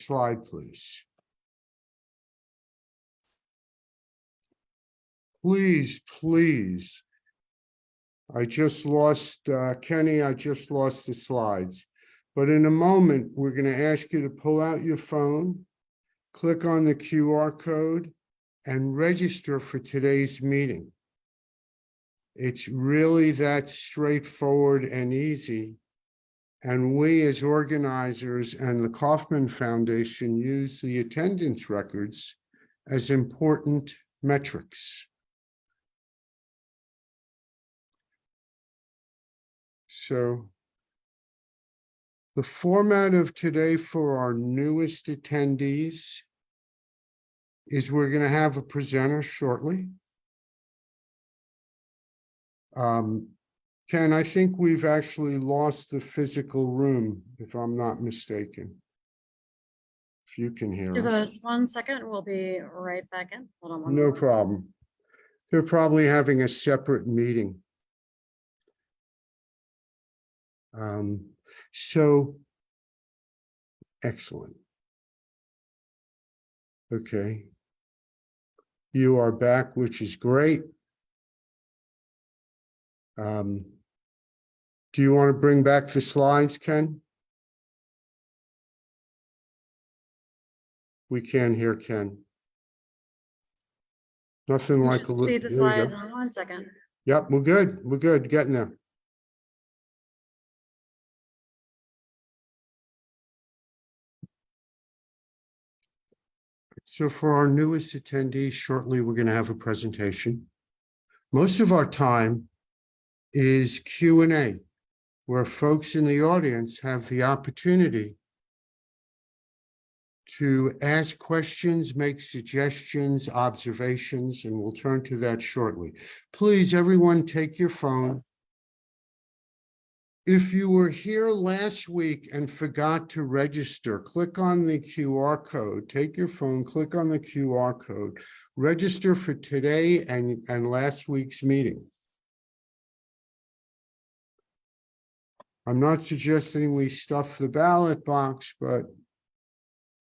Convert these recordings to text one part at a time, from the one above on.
slide, please. Please. I just lost, Kenny, I just lost the slides. But in a moment, we're going to ask you to pull out your phone, click on the QR code, and register for today's meeting. It's really that straightforward and easy. And we as organizers and the Kauffman Foundation use the attendance records as important metrics. So the format of today for our newest attendees is we're going to have a presenter shortly. Ken, I think we've actually lost the physical room, if I'm not mistaken. If you can hear Give us. us 1 second. We'll be right back in. Hold on one No moment. problem. They're probably having a separate meeting. So, excellent. Okay. You are back, which is great. Do you want to bring back the slides, Ken? We can't hear Ken. Nothing like a See little. the slides in 1 second. Yep, we're good. We're good. Getting there. So for our newest attendees, shortly, we're going to have a presentation. Most of our time is Q&A, where folks in the audience have the opportunity to ask questions, make suggestions, observations, and we'll turn to that shortly. Please, everyone, take your phone. If you were here last week and forgot to register, click on the QR code, take your phone, click on the QR code, register for today and last week's meeting. I'm not suggesting we stuff the ballot box, but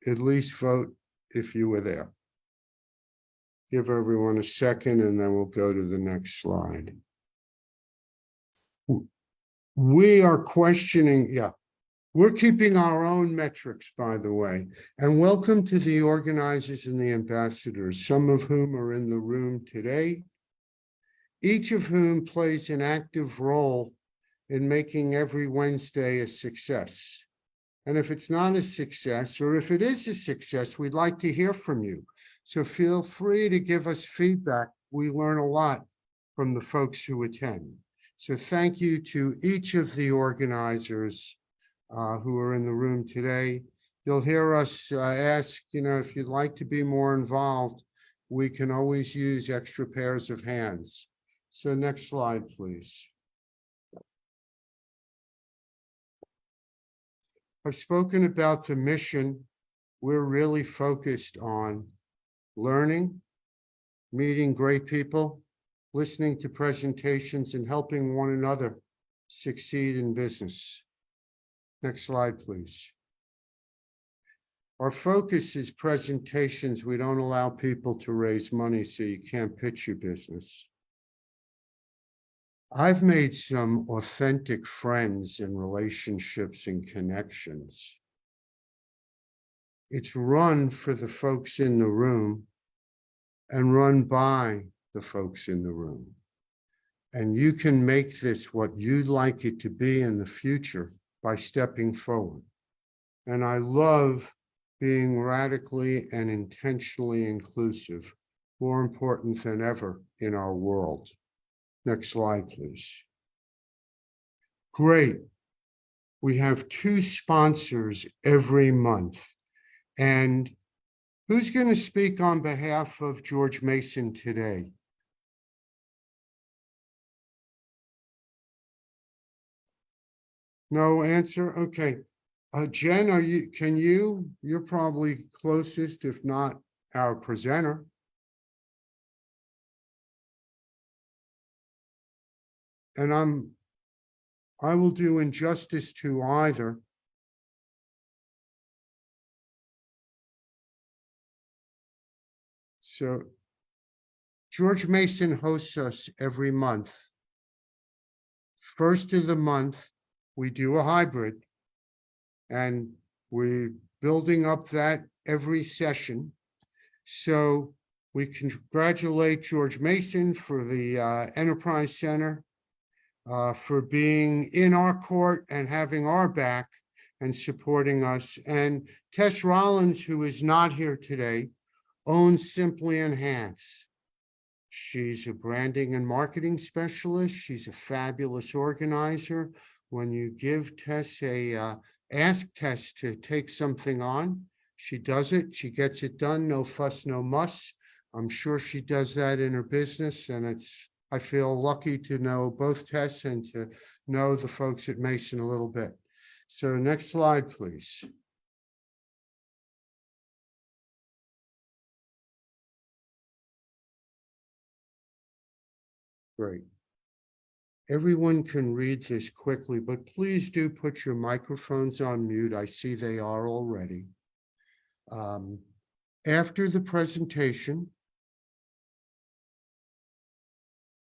at least vote if you were there. Give everyone a second and then we'll go to the next slide. We are questioning, we're keeping our own metrics, by the way, and welcome to the organizers and the ambassadors, some of whom are in the room today, each of whom plays an active role in making every Wednesday a success. And if it's not a success, or if it is a success, we'd like to hear from you. So feel free to give us feedback. We learn a lot from the folks who attend. So thank you to each of the organizers who are in the room today. You'll hear us ask, if you'd like to be more involved, we can always use extra pairs of hands. So next slide, please. I've spoken about the mission. We're really focused on learning, meeting great people, listening to presentations, and helping one another succeed in business. Next slide, please. Our focus is presentations. We don't allow people to raise money, so you can't pitch your business. I've made some authentic friends and relationships and connections. It's run for the folks in the room and run by the folks in the room. And you can make this what you'd like it to be in the future by stepping forward. And I love being radically and intentionally inclusive, more important than ever in our world. Next slide, please. Great. We have 2 sponsors every month. And who's going to speak on behalf of George Mason today? No answer? Okay. Jen, you're probably closest, if not our presenter. And I will do injustice to either. So George Mason hosts us every month. First of the month, we do a hybrid, and we're building up that every session. So we congratulate George Mason for the Enterprise Center, for being in our court and having our back and supporting us. And Tess Rollins, who is not here today, owns Simply Enhance. She's a branding and marketing specialist. She's a fabulous organizer. When you give Tess ask Tess to take something on, she does it. She gets it done. No fuss, no muss. I'm sure she does that in her business, and I feel lucky to know both Tess and to know the folks at Mason a little bit. So next slide, please. Great. Everyone can read this quickly, but please do put your microphones on mute. I see they are already. After the presentation,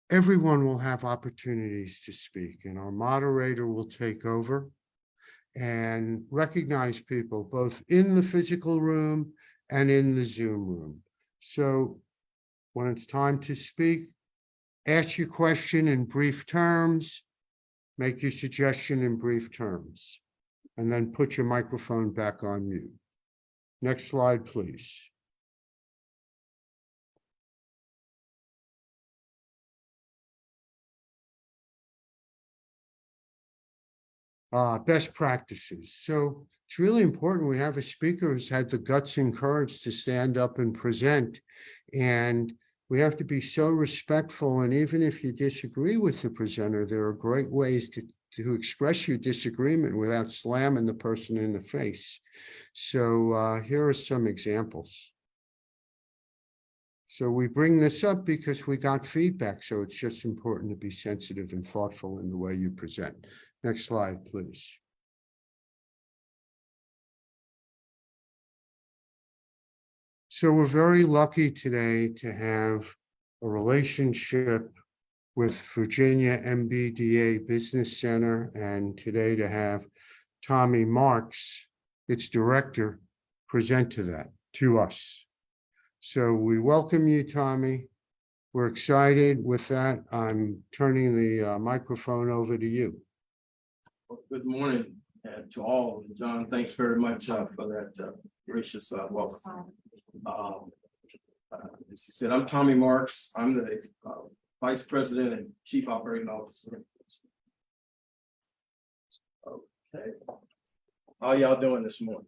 everyone will have opportunities to speak, and our moderator will take over and recognize people both in the physical room and in the Zoom room. So when it's time to speak, ask your question in brief terms, make your suggestion in brief terms, and then put your microphone back on mute. Next slide, please. Best practices. So it's really important we have a speaker who's had the guts and courage to stand up and present. And we have to be so respectful. And even if you disagree with the presenter, there are great ways to express your disagreement without slamming the person in the face. So here are some examples. So we bring this up because we got feedback. So it's just important to be sensitive and thoughtful in the way you present. Next slide, please. So we're very lucky today to have a relationship with Virginia MBDA Business Center, and today to have Tommy Marks, its director, present to us. So we welcome you, Tommy. We're excited. With that, I'm turning the microphone over to you. Well, good morning to all. John, thanks very much for that gracious welcome. As he said, I'm Tommy Marks. I'm the Vice President and Chief Operating Officer. Okay. How y'all doing this morning?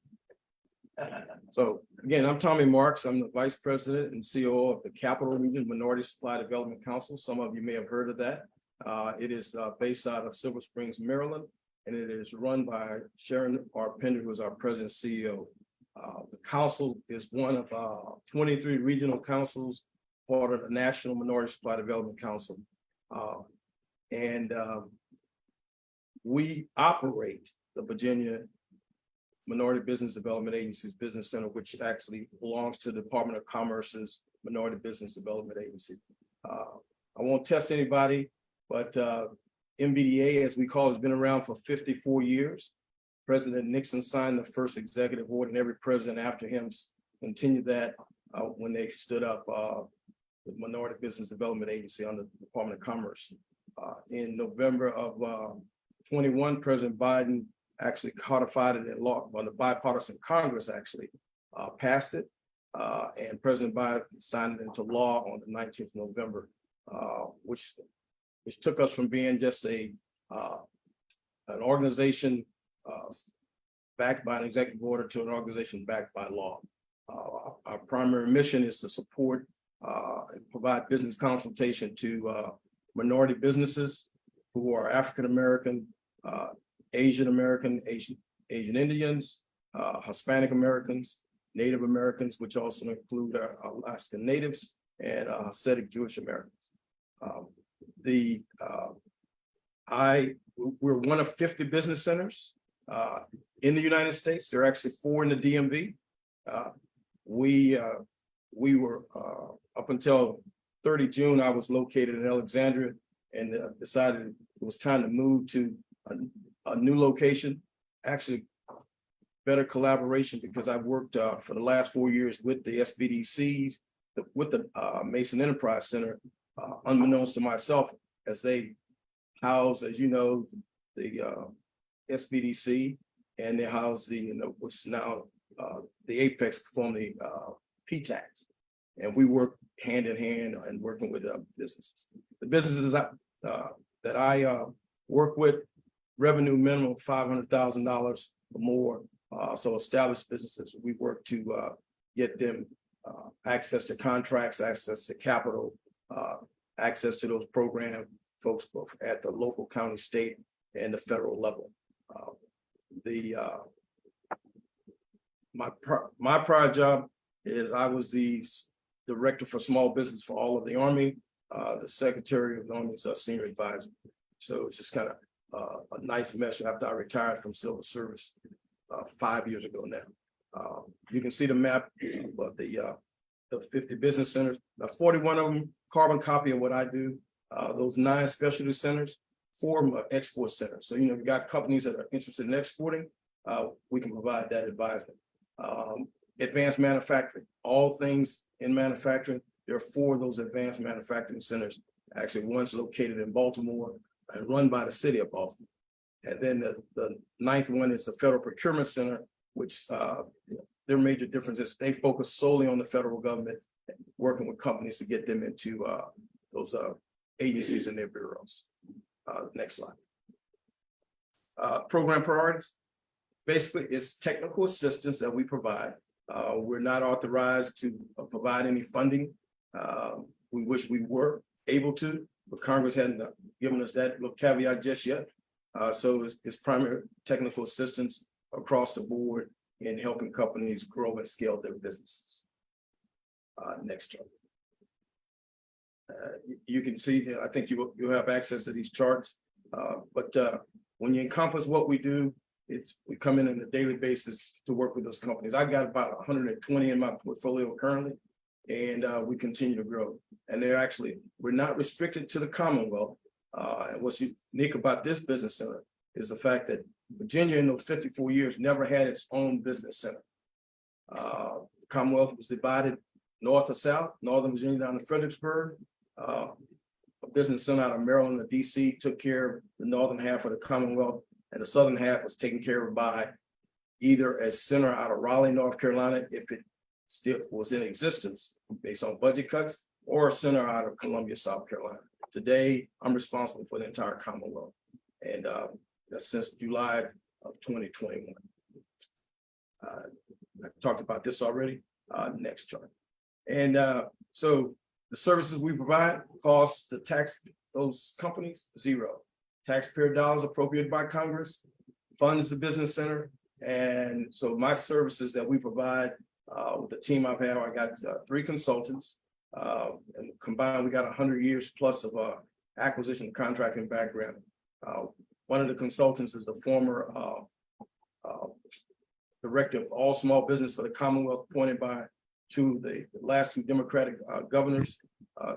So again, I'm Tommy Marks. I'm the Vice President and COO of the Capital Region Minority Supply Development Council. Some of you may have heard of that. It is based out of Silver Springs, Maryland, and it is run by Sharon R. Pender, who is our President CEO. The council is one of 23 regional councils, part of the National Minority Supply Development Council. We operate the Virginia Minority Business Development Agency's Business Center, which actually belongs to the Department of Commerce's Minority Business Development Agency. I won't test anybody, but MBDA, as we call it, has been around for 54 years. President Nixon signed the first executive order, and every president after him continued that when they stood up the Minority Business Development Agency under the Department of Commerce. In November of 21, President Biden actually codified it in law. Well, the bipartisan Congress actually passed it, and President Biden signed it into law on the 19th of November, which took us from being just an organization backed by an executive order to an organization backed by law. Our primary mission is to support and provide business consultation to minority businesses who are African American, Asian American, Asian Indians, Hispanic Americans, Native Americans, which also include Alaskan Natives, and Hasidic Jewish Americans. We're one of 50 business centers in the United States. There are actually 4 in the DMV. We we were, up until 30 June, I was located in Alexandria and decided it was time to move to a new location. Actually, better collaboration because I've worked for the last 4 years with the SBDCs, with the Mason Enterprise Center, unbeknownst to myself, as they house, as you know, the SBDC, and they house which is now the Apex, formerly PTAX. And we work hand in hand and working with businesses. The businesses that I work with, revenue minimum $500,000 or more. So established businesses, we work to get them access to contracts, access to capital, access to those program folks both at the local, county, state, and the federal level. My prior job is I was the director for small business for all of the Army, the secretary of the Army's senior advisor. So it's just kind of a nice mesh after I retired from civil service 5 years ago now. You can see the map of the 50 business centers. Now 41 of them carbon copy of what I do. Those 9 specialty centers, 4 export centers. So, you got companies that are interested in exporting, we can provide that advisement. Advanced manufacturing, all things in manufacturing, there are 4 of those advanced manufacturing centers. Actually, one's located in Baltimore and run by the city of Baltimore. And then the 9th one is the Federal Procurement Center, which their major difference is they focus solely on the federal government, working with companies to get them into those agencies and their bureaus. Next slide. Program priorities. Basically, it's technical assistance that we provide. We're not authorized to provide any funding. We wish we were able to, but Congress hadn't given us that little caveat just yet. So it's primary technical assistance across the board in helping companies grow and scale their businesses. Next chart. You can see, I think you have access to these charts, but when you encompass what we do, we come in on a daily basis to work with those companies. I got about 120 in my portfolio currently, and we continue to grow. And we're not restricted to the Commonwealth. And what's unique about this business center is the fact that Virginia in those 54 years never had its own business center. The Commonwealth was divided north or south, Northern Virginia down to Fredericksburg. A business center out of Maryland and DC took care of the northern half of the Commonwealth, and the southern half was taken care of by either a center out of Raleigh, North Carolina, if it still was in existence based on budget cuts, or a center out of Columbia, South Carolina. Today, I'm responsible for the entire Commonwealth, and that's since July of 2021. I talked about this already. Next chart. And so the services we provide cost those companies $0. Taxpayer dollars appropriated by Congress, funds the business center. And so my services that we provide with the team I got 3 consultants, and combined, we got 100 years plus of acquisition and contracting background. One of the consultants is the former director of all small business for the Commonwealth, appointed by the last 2 Democratic governors,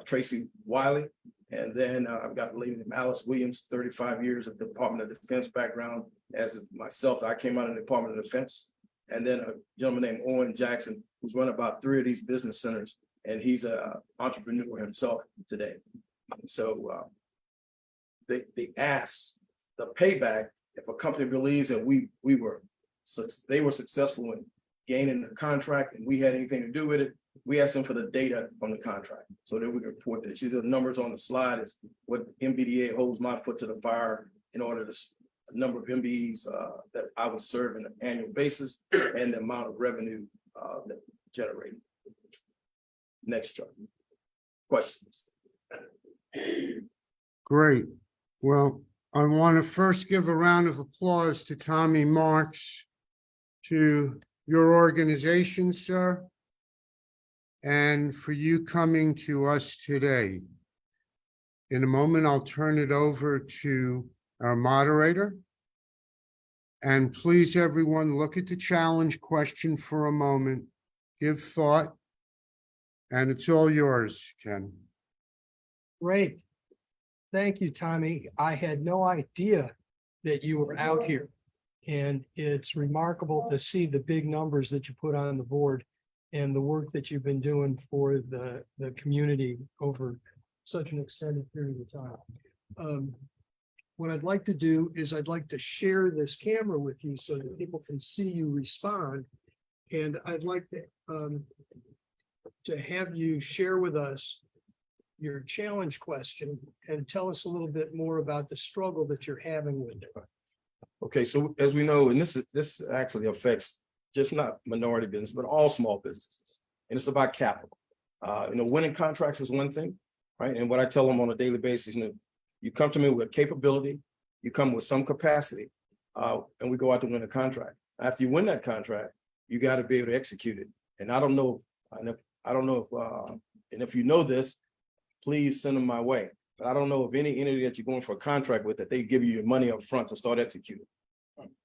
Tracy Wiley. And then I've got a lady named Alice Williams, 35 years of Department of Defense background. As myself, I came out of the Department of Defense. And then a gentleman named Owen Jackson, who's run about 3 of these business centers, and he's an entrepreneur himself today. So the payback, if a company believes that they were successful in gaining the contract and we had anything to do with it, we asked them for the data from the contract so that we can report that. See, the numbers on the slide is what MBDA holds my foot to the fire in order to the number of MBEs that I would serve on an annual basis and the amount of revenue that generated. Next chart. Questions? Great. Well, I want to first give a round of applause to Tommy Marks, to your organization, sir, and for you coming to us today. In a moment, I'll turn it over to our moderator. And please, everyone, look at the challenge question for a moment. Give thought And it's all yours, Ken. Great. Thank you, Tommy. I had no idea that you were out here. And it's remarkable to see the big numbers that you put on the board and the work that you've been doing for the community over such an extended period of time. What I'd like to do is I'd like to share this camera with you so that people can see you respond. And I'd like to have you share with us your challenge question and tell us a little bit more about the struggle that you're having with it. Okay, so as we know, and this actually affects just not minority business, but all small businesses. And it's about capital. Winning contracts is one thing, right? And what I tell them on a daily basis, you come to me with capability, you come with some capacity, and we go out to win a contract. After you win that contract, you got to be able to execute it. And I don't know, and if you know this, please send them my way. But I don't know of any entity that you're going for a contract with that they give you your money up front to start executing.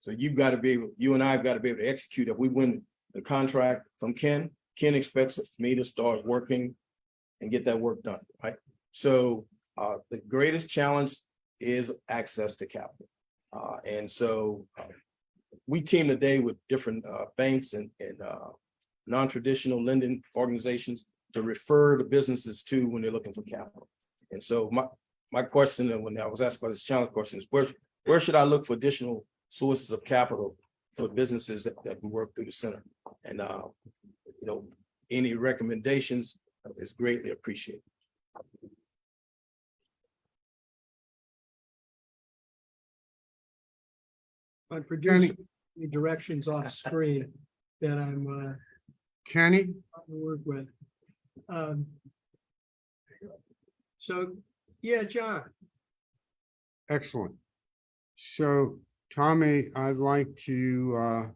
So you've got to be able, you and I have got to be able to execute. If we win the contract from Ken expects me to start working and get that work done, right? So the greatest challenge is access to capital. And so we team today with different banks and non-traditional lending organizations to refer the businesses to when they're looking for capital. And so my question, and when I was asked about this challenge question, is where should I look for additional sources of capital for businesses that we work through the center? And any recommendations is greatly appreciated. My producer, the directions off screen that I'm Kenny? to work with. So, yeah, John. Excellent. So, Tommy, I'd like to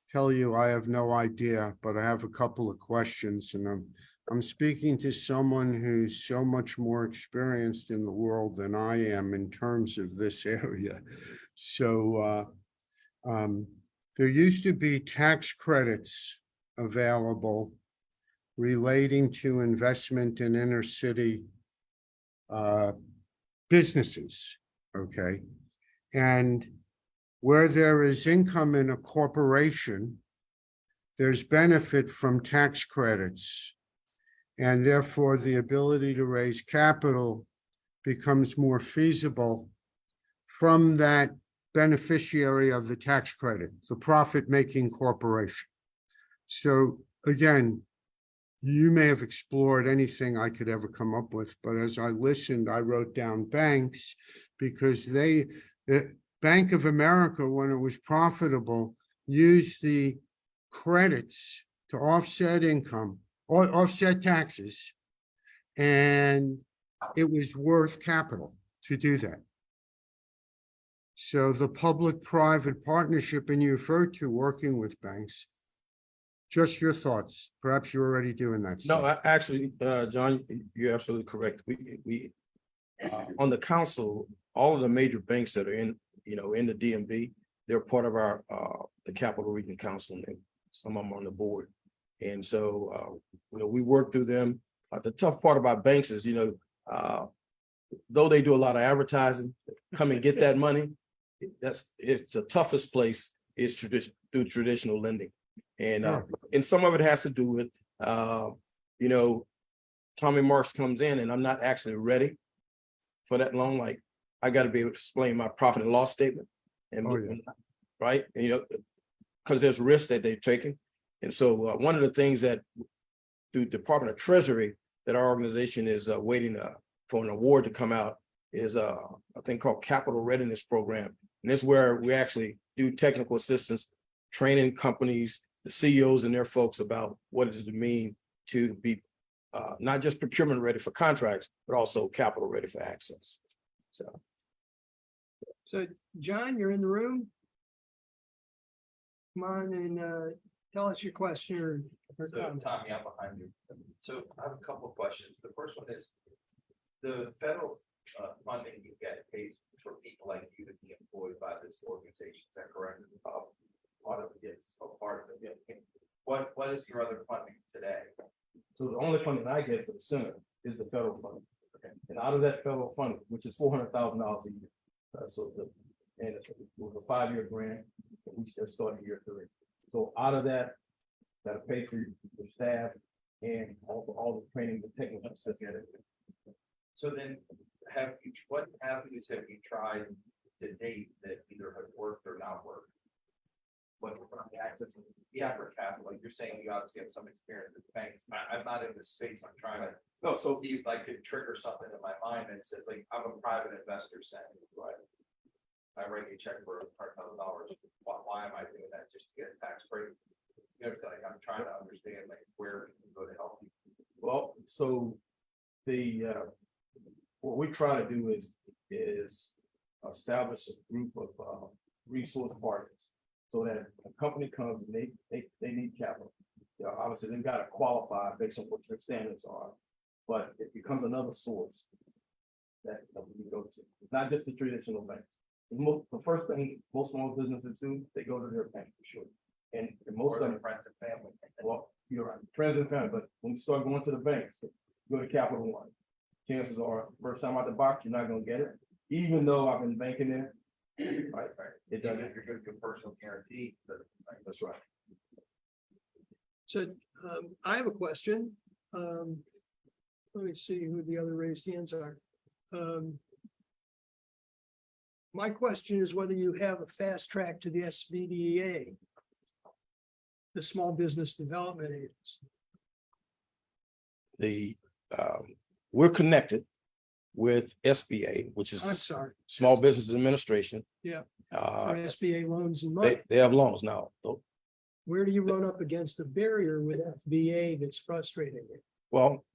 tell you I have no idea, but I have a couple of questions, and I'm speaking to someone who's so much more experienced in the world than I am in terms of this area. So there used to be tax credits available relating to investment in inner city businesses, okay? And where there is income in a corporation, there's benefit from tax credits. And therefore, the ability to raise capital becomes more feasible from that beneficiary of the tax credit, the profit-making corporation. So again, you may have explored anything I could ever come up with, but as I listened, I wrote down banks because Bank of America, when it was profitable, used the credits to offset income or offset taxes, and it was worth capital to do that. So the public-private partnership, and you referred to working with banks, just your thoughts. Perhaps you're already doing that. No, actually, John, you're absolutely correct. We on the council, all of the major banks that are in the DMV, they're part of our the Capital Region Council, and some of them on the board. And so we work through them. The tough part about banks is though they do a lot of advertising, come and get that money. It's the toughest place is through traditional lending, and some of it has to do with Tommy Marks comes in and I'm not actually ready for that loan. Like I got to be able to explain my profit and loss statement, and right, and, because there's risks that they're taking, and so one of the things that through Department of Treasury that our organization is waiting for an award to come out is a thing called Capital Readiness Program. And this is where we actually do technical assistance, training companies, the CEOs and their folks about what does it mean to be not just procurement ready for contracts, but also capital ready for access. So John, you're in the room. Come on and tell us your question. So Tommy, I'm behind you. So I have a couple of questions. The first one is the federal funding you get pays for people like you to be employed by this organization. Is that correct? Part of it is, What is your other funding today? So the only funding I get for the center is the federal funding. And out of that federal funding, which is $400,000 a year. And it was a 5-year grant, and we just started year 3. So out of that, gotta pay for your staff and also all the training, the technical assistance. So then, what avenues have you tried to date that either have worked or not worked? What from the access to the Africa capital, like you're saying, you obviously have some experience with banks. I'm not in this space. I'm trying to No, so see if I could trigger something in my mind that says like, I'm a private investor saying, right? I write a check for $100,000. Why am I doing that? Just to get a tax break? You know, like I'm trying to understand like where we can go to help you. well, so the what we try to do is establish a group of resource partners so that a company comes and they need capital. You know, obviously they've got to qualify based on what their standards are, but it becomes another source that we go to, not just the traditional bank. The first thing most small businesses do, they go to their bank for sure. And most of them, Friends and family. well, you're right, friends and family, but when you start going to the banks, go to Capital One. Chances are, first time out the box, you're not gonna get it, even though I've been banking there. Right, it Even doesn't, if you're good to personal guarantee. that's right. So I have a question. Let me see who the other raised hands are. My question is whether you have a fast track to the SBDA, the Small Business Development Agency. We're connected with SBA, which I'm is sorry, Small Business Administration. Yeah. for Uh, SBA loans and money. they have loans now. Where do you run up against the barrier with FBA that's frustrating you? Well,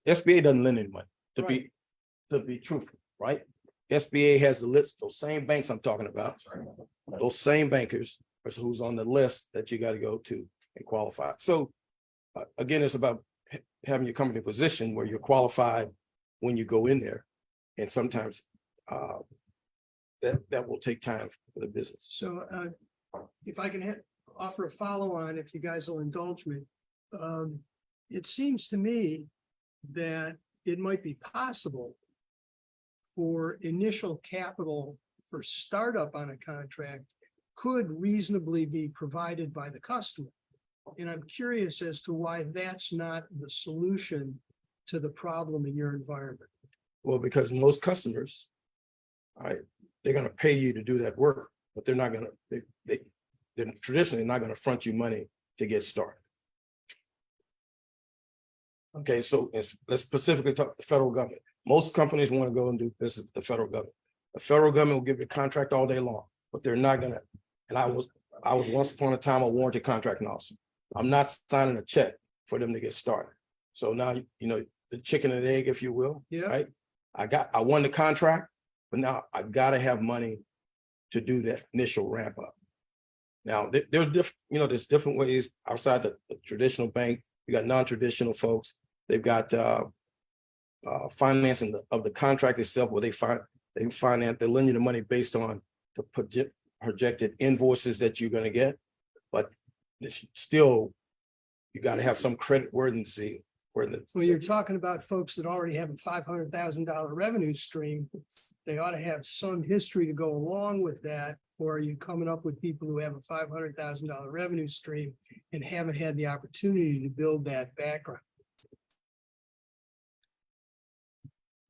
SBA doesn't lend any money, Right. to be truthful, right? SBA has the list, those same banks I'm talking about, those same bankers is who's on the list that you got to go to and qualify. So again, it's about having your company position where you're qualified when you go in there. And sometimes that will take time for the business. So if I can offer a follow-on, if you guys will indulge me. It seems to me that it might be possible for initial capital for startup on a contract could reasonably be provided by the customer. And I'm curious as to why that's not the solution to the problem in your environment. Well, because most customers, all right, they're gonna pay you to do that work, but they're not gonna, they're traditionally not gonna front you money to get started. Okay, so let's specifically talk the federal government. Most companies want to go and do business with the federal government. The federal government will give you a contract all day long, but they're not gonna, and I was once upon a time a warranty contracting officer. I'm not signing a check for them to get started. So now, you know, the chicken and egg, if you will. Yeah. Right? I won the contract, but now I gotta have money to do that initial ramp up. Now, there's different ways outside the traditional bank. You got non-traditional folks. They've got financing of the contract itself, where they finance, they lend you the money based on the projected invoices that you're gonna get. But it's still, you gotta have some credit worthiness. Well, you're talking about folks that already have a $500,000 revenue stream. They ought to have some history to go along with that. Or are you coming up with people who have a $500,000 revenue stream and haven't had the opportunity to build that background?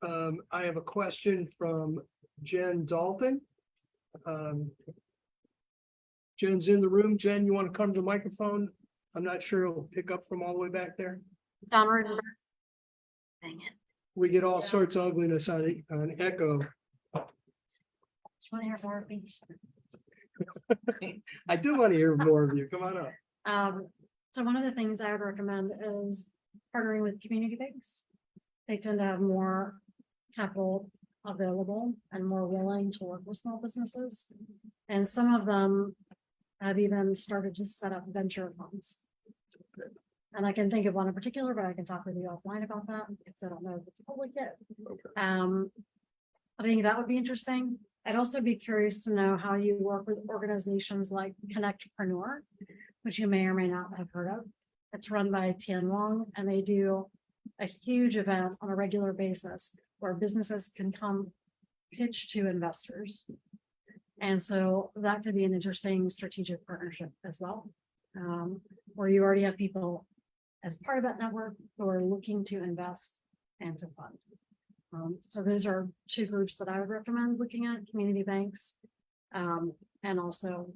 I have a question from Jen Dalton. Jen's in the room. Jen, you want to come to the microphone? I'm not sure it'll pick up from all the way back there. Downward. Dang it. We get all sorts of ugliness on echo. Just want to hear more of me. I do want to hear more of you. Come on up. So one of the things I would recommend is partnering with community banks. They tend to have more capital available and more willing to work with small businesses. And some of them have even started to set up venture funds. And I can think of one in particular, but I can talk with you offline about that because I don't know if it's public yet. I think that would be interesting. I'd also be curious to know how you work with organizations like Connectpreneur, which you may or may not have heard of. It's run by Tian Wong, and they do a huge event on a regular basis where businesses can come pitch to investors. And so that could be an interesting strategic partnership as well, where you already have people as part of that network who are looking to invest and to fund. So those are two groups that I would recommend looking at: community banks, and also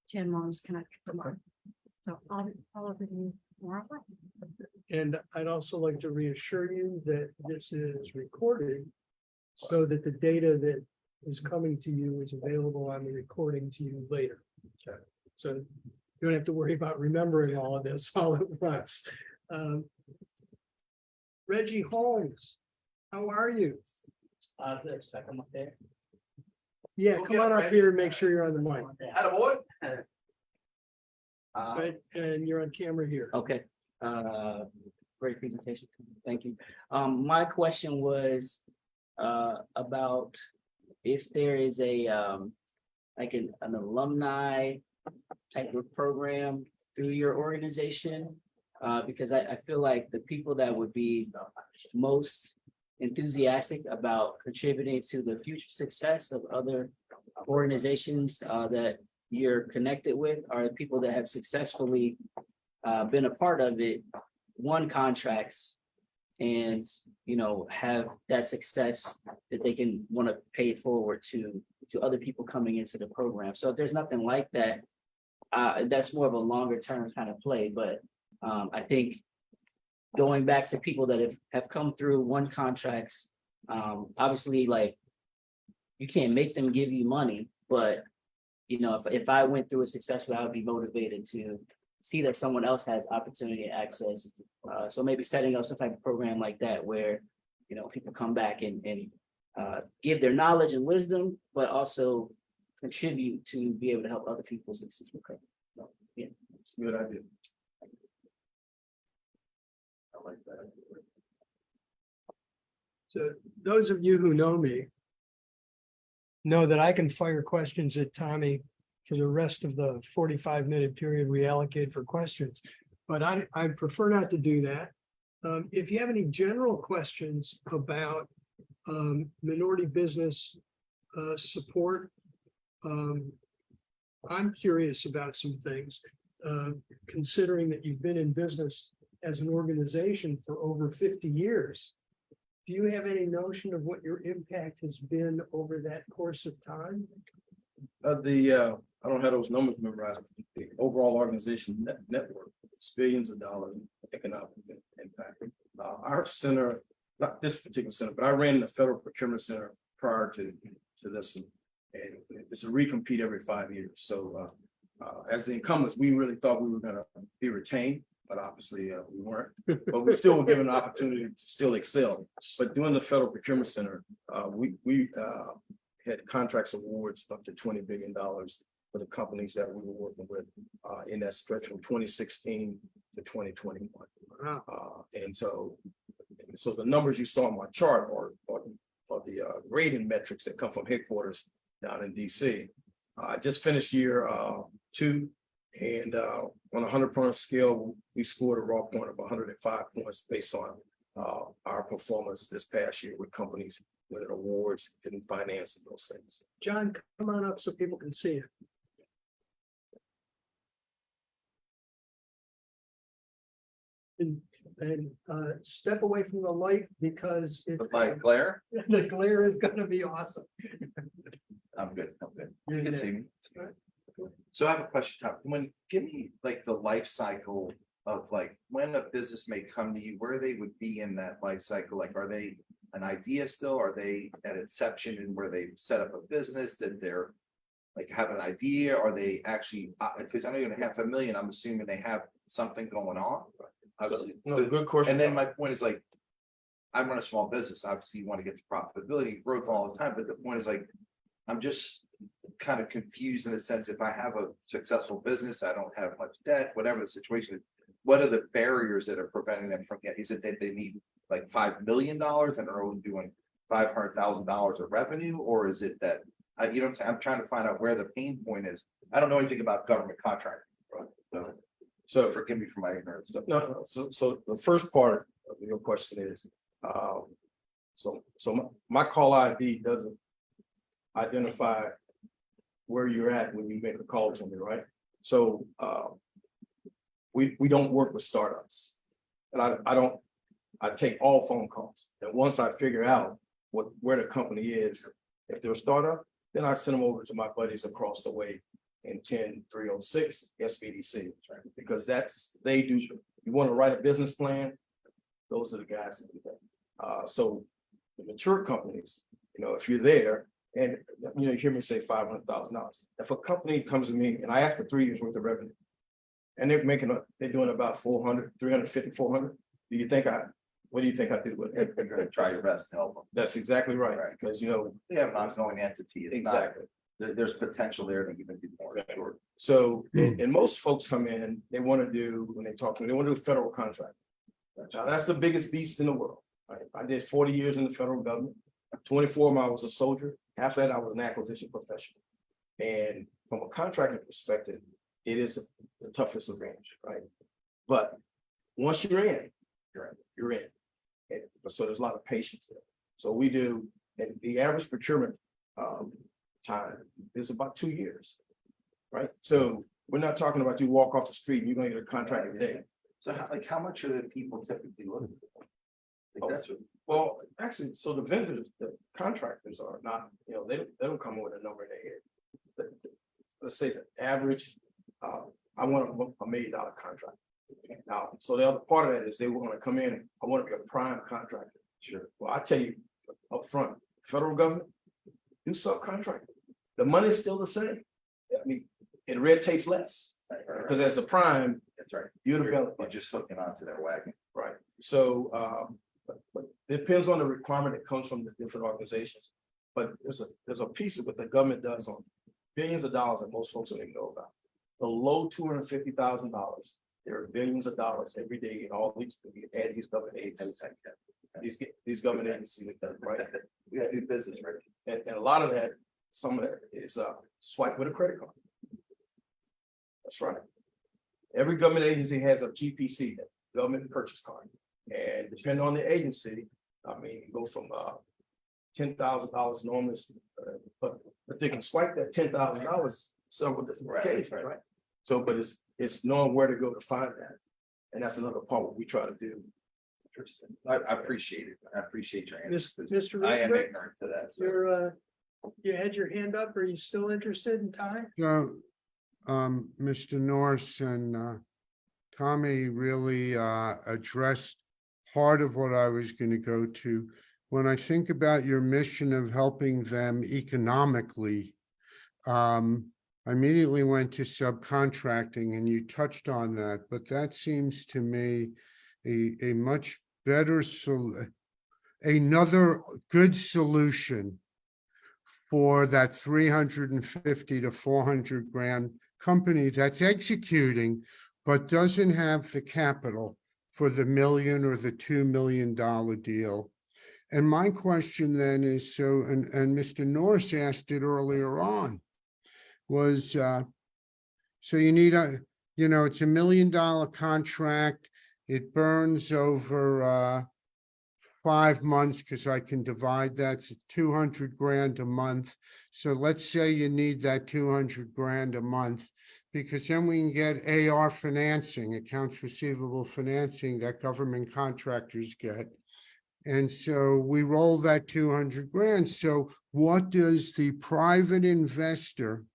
Tian Wong's Connect Tomorrow. So I'll follow up with you more on that. And I'd also like to reassure you that this is recorded so that the data that is coming to you is available on the recording to you later. Okay. So you don't have to worry about remembering all of this all at once. Reggie Holmes, how are you? Good, so I come up there. Yeah, Go come get on it, up Reggie. here and make sure you're on the mic. Attaboy. Right, and you're on camera here. Okay, great presentation, thank you. My question was about if there is a like an alumni type of program through your organization, because I feel like the people that would be most enthusiastic about contributing to the future success of other organizations that you're connected with are the people that have successfully been a part of it, won contracts, and have that success that they can want to pay it forward to other people coming into the program. So if there's nothing like that, that's more of a longer term kind of play. But I think going back to people that have come through, won contracts, obviously, like, you can't make them give you money, but if I went through it successfully, I would be motivated to see that someone else has opportunity and access. So maybe setting up some type of program like that where, people come back and give their knowledge and wisdom, but also contribute to be able to help other people succeed. Okay. So, yeah. It's a good idea. I like that. So those of you who know me know that I can fire questions at Tommy for the rest of the 45-minute period we allocate for questions. But I prefer not to do that. If you have any general questions about minority business support, I'm curious about some things, considering that you've been in business as an organization for over 50 years. Do you have any notion of what your impact has been over that course of time? I don't have those numbers memorized. The overall organization network, it's billions of dollars in economic impact. Our center, not this particular center, but I ran the Federal Procurement Center prior to this one. And it's a recompete every 5 years. So as the incumbents, we really thought we were going to be retained, but obviously we weren't. But we still were given an opportunity to still excel. But during the Federal Procurement Center, we had contracts awards up to $20 billion for the companies that we were working with in that stretch from 2016 to 2021. Wow. And so the numbers you saw on my chart are the grading metrics that come from headquarters down in DC. I just finished year 2, and on a 100-point scale, we scored a raw point of 105 points based on our performance this past year with companies winning awards in finance and those things. John, come on up so people can see you. And step away from the light because it's Like glare? the glare is going to be awesome. I'm good. You You're can good. see me. So I have a question, Tom. Give me like the life cycle of like when a business may come to you, where they would be in that life cycle. Like, are they an idea still? Are they at inception and where they set up a business that they're like have an idea? Are they actually, because I know you're gonna $500,000, I'm assuming they have something going on. Obviously, No, good question. and then my point is like, I run a small business. Obviously, you want to get to profitability, and growth all the time. But the point is like, I'm just kind of confused in a sense. If I have a successful business, I don't have much debt, whatever the situation is. What are the barriers that are preventing them from getting? Is it that they need like $5 million and are only doing $500,000 of revenue, or is it that you know what I'm saying? I'm trying to find out where the pain point is. I don't know anything about government contracting, right? So So Forgive me for my ignorance. no, so the first part of your question is, so my call ID doesn't identify where you're at when you make a call to me, right? So, we don't work with startups. And I take all phone calls. And once I figure out where the company is, if they're a startup, then I send them over to my buddies across the way in 10306 SBDC, right? Because they do, you want to write a business plan, those are the guys that do that. So the mature companies, if you're there and, you hear me say $500,000. If a company comes to me and I ask for 3 years worth of revenue and they're doing about 400, 350, 400, what do you think I did with it? You're gonna try your best to help them. That's exactly right, Right. because, They have an ongoing entity. It's not- exactly. there's potential there to even do more. Sure. So, and most folks come in, they want to do, when they talk to me, they want to do federal contract. Now, that's the biggest beast in the world. I did 40 years in the federal government. 24 of them I was a soldier. After that, I was an acquisition professional. And from a contracting perspective, it is the toughest of range, right? But once you're in, you're in. And so there's a lot of patience there. So we do, and the average procurement time is about 2 years, right? So we're not talking about you walk off the street and you're gonna get a contract today. So how much are the people typically looking for? Like that's what, Well, actually, so the vendors, the contractors are not, they don't come with a number in their head. Let's say the average, I want a $1 million contract. Now, so the other part of that is they want to come in, I want to be a prime contractor. sure. Well, I tell you up front, federal government, do subcontract. The money's still the same. I mean, it red tape's less, because as a prime, That's right. you're the You're developer, just hooking onto their wagon. right? So, but it depends on the requirement that comes from the different organizations. But there's a piece of what the government does on billions of dollars that most folks don't even know about. Below $250,000, there are billions of dollars every day in all these, add these government agencies. These government agencies, right? We gotta do business, right? And a lot of that, some of that is swipe with a credit card. That's right. Every government agency has a GPC, that government purchase card. And depending on the agency, I mean, you go from $10,000 normally, but they can swipe that $10,000 several different occasions, right? So, but it's knowing where to go to find that. And that's another part what we try to do. Interesting. I appreciate it. I appreciate your answer. Mr. I am Rick, ignorant to that. So. you had your hand up. Are you still interested in time? So, Mr. Norris and Tommy really addressed part of what I was going to go to. When I think about your mission of helping them economically, I immediately went to subcontracting, and you touched on that, but that seems to me a much better another good solution for that 350 to 400 grand company that's executing, but doesn't have the capital for the $1 million or the $2 million deal. And my question then is, so, and Mr. Norris asked it earlier on, was, so you need it's $1 million contract. It burns over 5 months, because I can divide that. It's 200 grand a month. So let's say you need that 200 grand a month, because then we can get AR financing, accounts receivable financing, that government contractors get. And so we roll that 200 grand. So what does the private investor,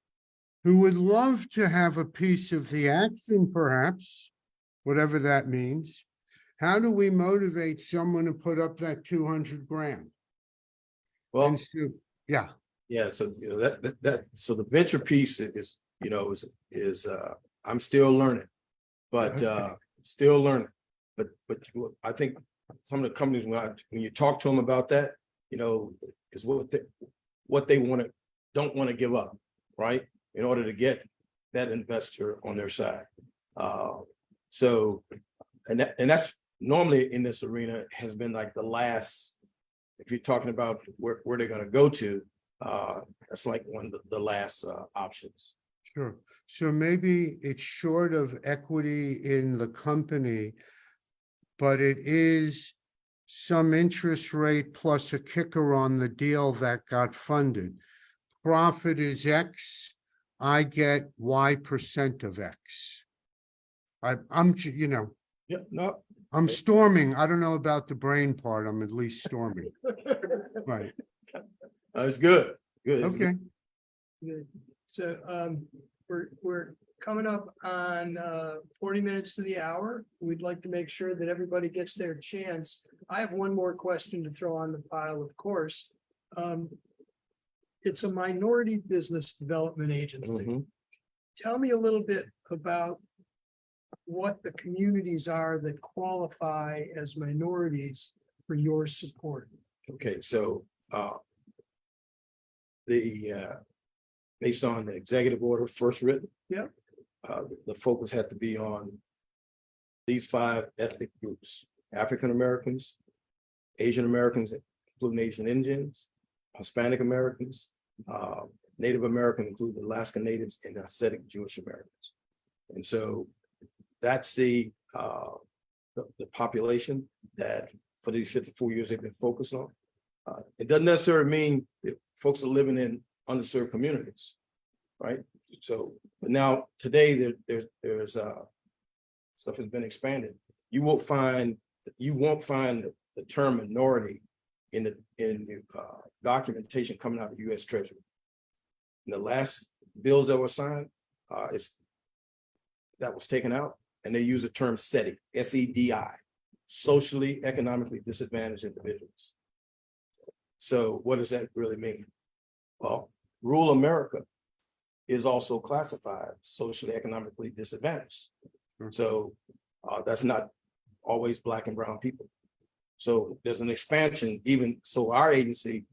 who would love to have a piece of the action, perhaps, whatever that means, how do we motivate someone to put up that 200 grand? Well, And so, yeah. yeah, so so the venture piece is I'm still learning, but still learning. But I think some of the companies, when you talk to them about that, is what they don't want to give up, right? In order to get that investor on their side. So, and that's normally in this arena has been like the last, if you're talking about where they're going to go to, that's like one of the last options. Sure. So maybe it's short of equity in the company, but it is some interest rate plus a kicker on the deal that got funded. Profit is X, I get Y% of X. You know, Yeah, no, I'm storming. I don't know about the brain part. I'm at least storming. Right. it's good, good. It's good. Okay. Good. So we're coming up on 40 minutes to the hour. We'd like to make sure that everybody gets their chance. I have one more question to throw on the pile, of course. It's a minority business development agency. Mhm. Tell me a little bit about what the communities are that qualify as minorities for your support. Okay, so based on the executive order first written. Yeah. The focus had to be on these 5 ethnic groups: African Americans, Asian Americans, including Asian Indians, Hispanic Americans, Native American, including Alaska Natives, and Hasidic Jewish Americans. And so that's the population that for these 54 years they've been focused on. It doesn't necessarily mean that folks are living in underserved communities, right? So, but now today there's stuff has been expanded. You won't find the term minority in the documentation coming out of the U.S. Treasury. In the last bills that were signed, that was taken out, and they use the term SEDI, S-E-D-I, socially economically disadvantaged individuals. So what does that really mean? Well, rural America is also classified socially economically disadvantaged. So that's not always Black and brown people. So there's an expansion, even so our agency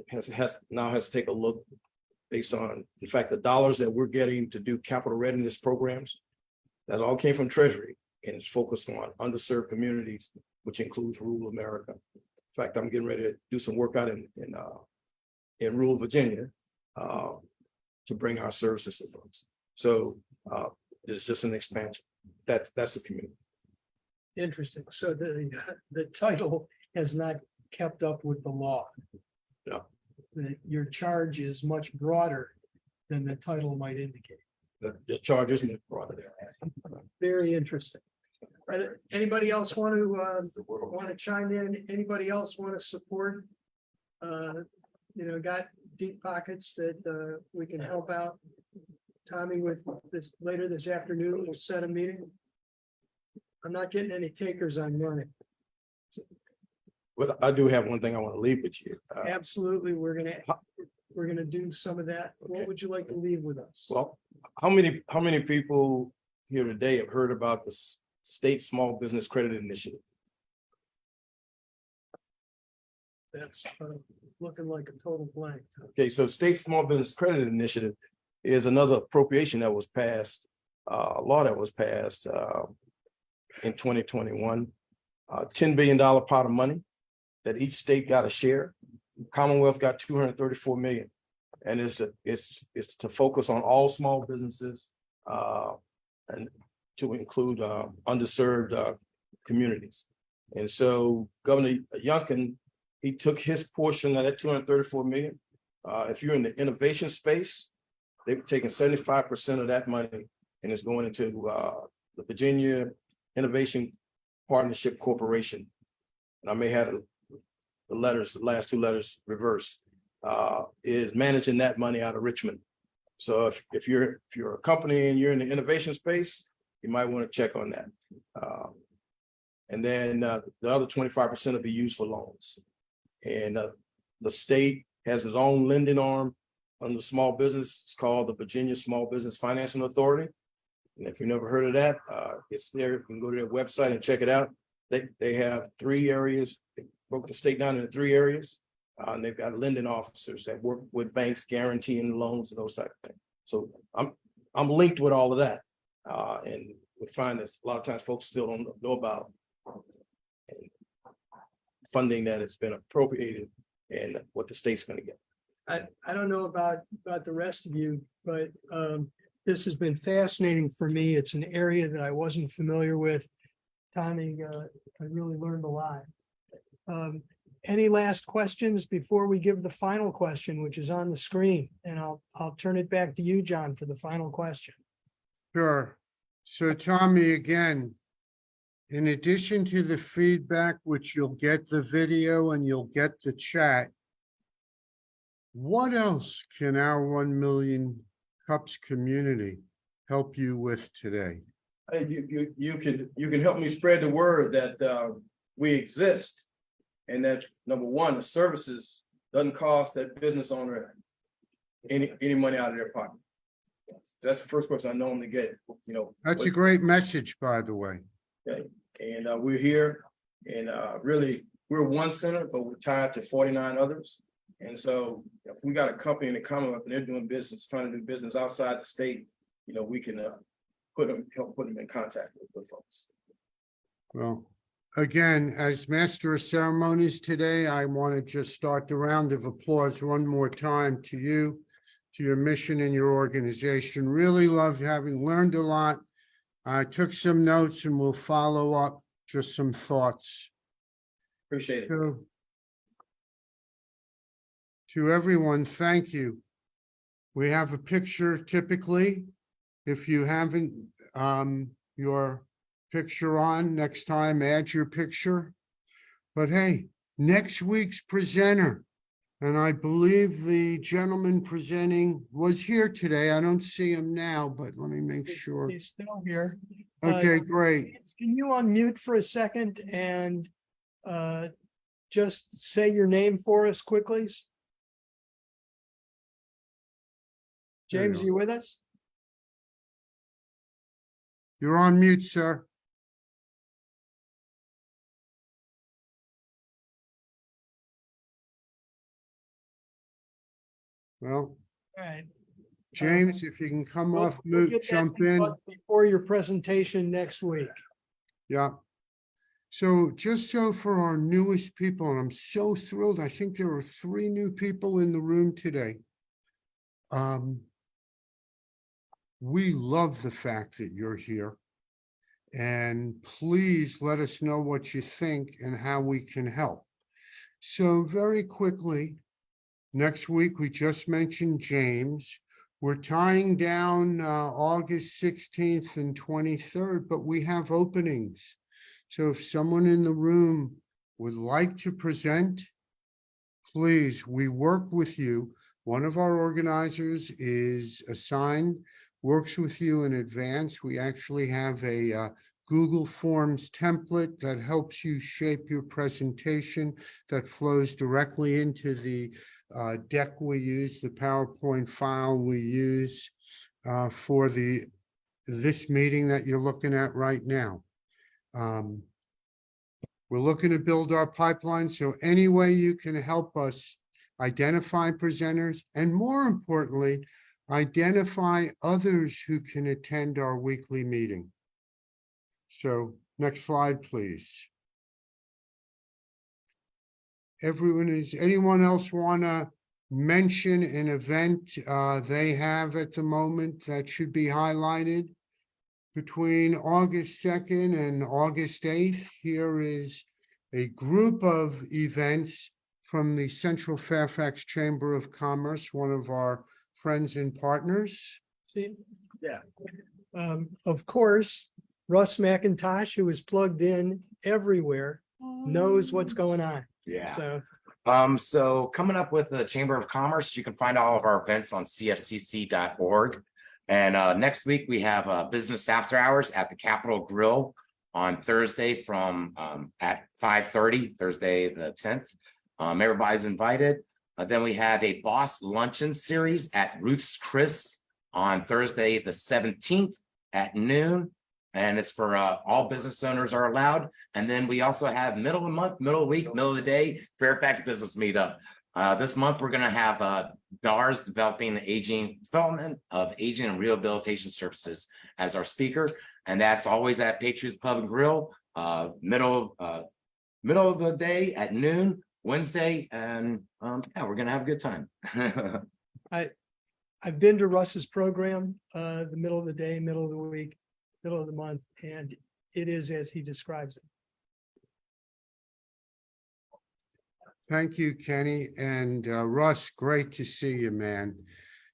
has to take a look based on, in fact, the dollars that we're getting to do capital readiness programs, that all came from Treasury, and it's focused on underserved communities, which includes rural America. In fact, I'm getting ready to do some work out in rural Virginia to bring our services to folks. So it's just an expansion. That's the community. Interesting. So the title has not kept up with the law. No. Your charge is much broader than the title might indicate. The charge isn't brought there. Very interesting. Right, anybody else want to chime in? Anybody else want to support? Got deep pockets that we can help out. Tommy, with this later this afternoon, we'll set a meeting. I'm not getting any takers on running. But I do have one thing I want to leave with you. Absolutely, we're gonna do some of that. Okay. What would you like to leave with us? Well, how many people here today have heard about the State Small Business Credit Initiative? That's looking like a total blank. Okay, so State Small Business Credit Initiative is another appropriation that was passed, a law that was passed in 2021, $10 billion pot of money that each state got a share. Commonwealth got 234 million, and it's to focus on all small businesses and to include underserved communities. And so Governor Youngkin, he took his portion of that 234 million. If you're in the innovation space, they've taken 75% of that money and it's going into the Virginia Innovation Partnership Corporation. And I may have the last 2 letters reversed, is managing that money out of Richmond. So if you're a company and you're in the innovation space, you might want to check on that. And then the other 25% will be used for loans. And the state has its own lending arm under small business. It's called the Virginia Small Business Financing Authority. And if you've never heard of that, it's there. You can go to their website and check it out. They have 3 areas. They broke the state down into 3 areas. And they've got lending officers that work with banks, guaranteeing loans and those type of things. So I'm linked with all of that. And we find that a lot of times folks still don't know about funding that has been appropriated and what the state's going to get. I don't know about the rest of you, but this has been fascinating for me. It's an area that I wasn't familiar with. Tommy, I really learned a lot. Any last questions before we give the final question, which is on the screen? And I'll turn it back to you, John, for the final question. Sure. So Tommy, again, in addition to the feedback, which you'll get the video and you'll get the chat, what else can our 1 Million Cups community help you with today? Hey, you can help me spread the word that we exist. And that, number one, the services doesn't cost that business owner any money out of their pocket. That's the first question I normally get, you know. That's a great message, by the way. Okay, and we're here, and really, we're one center, but we're tied to 49 others. And so if we got a company in the Commonwealth and they're doing business, trying to do business outside the state, you know, we can help put them in contact with folks. Well, again, as master of ceremonies today, I want to just start the round of applause one more time to you, to your mission and your organization. Really love having learned a lot. I took some notes and we'll follow up just some thoughts. Appreciate it. To everyone, thank you. We have a picture typically. If you haven't your picture on, next time add your picture. But hey, next week's presenter, and I believe the gentleman presenting was here today. I don't see him now, but let me make sure. He's still here. Okay, great. Can you unmute for a second and just say your name for us quickly? There you James, are. are you with us? You're on mute, sir. Well, All right. James, if you can come We'll off mute, get that jump to you in. before your presentation next week. Yeah. So just so for our newest people, and I'm so thrilled, I think there are 3 new people in the room today. We love the fact that you're here. And please let us know what you think and how we can help. So very quickly, next week, we just mentioned James. We're tying down August 16th and 23rd, but we have openings. So if someone in the room would like to present, please, we work with you. One of our organizers is assigned, works with you in advance. We actually have a Google Forms template that helps you shape your presentation that flows directly into the deck we use, the PowerPoint file we use for this meeting that you're looking at right now. We're looking to build our pipeline, so any way you can help us identify presenters, and more importantly, identify others who can attend our weekly meeting. So next slide, please. Anyone else want to mention an event they have at the moment that should be highlighted? Between August 2nd and August 8th, here is a group of events from the Central Fairfax Chamber of Commerce, one of our friends and partners. See? Yeah. Of course, Russ McIntosh, who is plugged in everywhere, knows what's going on. Yeah. So So coming up with the Chamber of Commerce, you can find all of our events on cfcc.org. And next week we have business after hours at the Capitol Grill on Thursday from at 5:30, Thursday the 10th. Everybody's invited. Then we have a boss luncheon series at Ruth's Chris on Thursday the 17th at noon. And it's for all business owners are allowed. And then we also have middle of the month, middle of the week, middle of the day, Fairfax Business Meetup. This month, we're going to have DARS, Developing the Development of Aging and Rehabilitation Services, as our speaker. And that's always at Patriots Pub and Grill, middle of the day at noon, Wednesday, and yeah, we're gonna have a good time. I've been to Russ's program, the middle of the day, middle of the week, middle of the month, and it is as he describes it. Thank you, Kenny, and Russ, great to see you, man.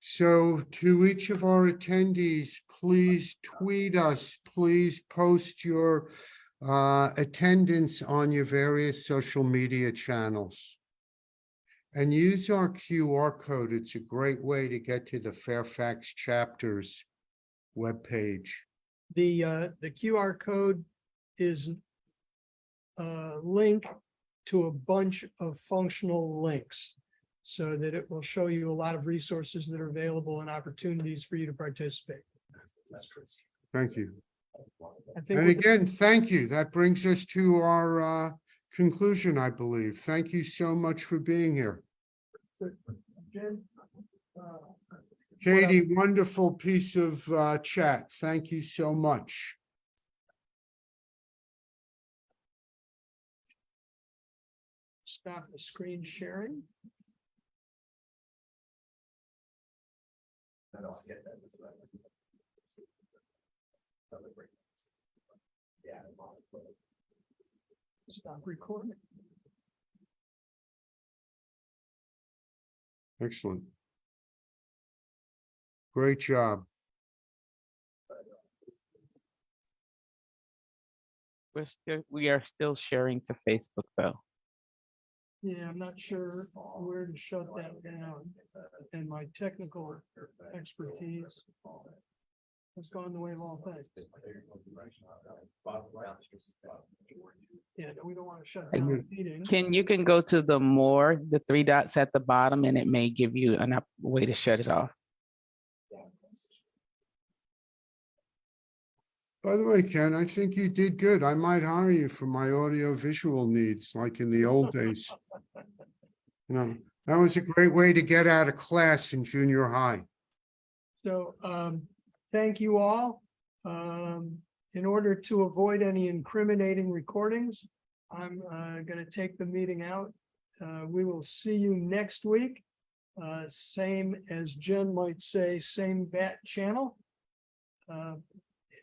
So to each of our attendees, please tweet us, please post your attendance on your various social media channels. And use our QR code. It's a great way to get to the Fairfax chapters webpage. The QR code is a link to a bunch of functional links so that it will show you a lot of resources that are available and opportunities for you to participate. Thank you. I think And with- again, thank you. That brings us to our conclusion, I believe. Thank you so much for being here. Jen, Katie, wonderful piece of chat. Thank you so much. stop the screen sharing. Stop recording. Excellent. Great job. We are still sharing to Facebook though. Yeah, I'm not sure where to shut that down, and my technical expertise has gone the way of all things. Yeah, we don't want to shut down the meeting. You can go to the 3 dots at the bottom, and it may give you a way to shut it off. By the way, Ken, I think you did good. I might hire you for my audio visual needs, like in the old days. You know, that was a great way to get out of class in junior high. So, thank you all. In order to avoid any incriminating recordings, I'm gonna take the meeting out. We will see you next week. Same, as Jen might say, same bat channel.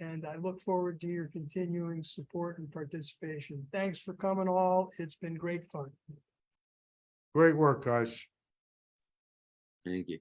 And I look forward to your continuing support and participation. Thanks for coming all. It's been great fun. Great work, guys. Thank you.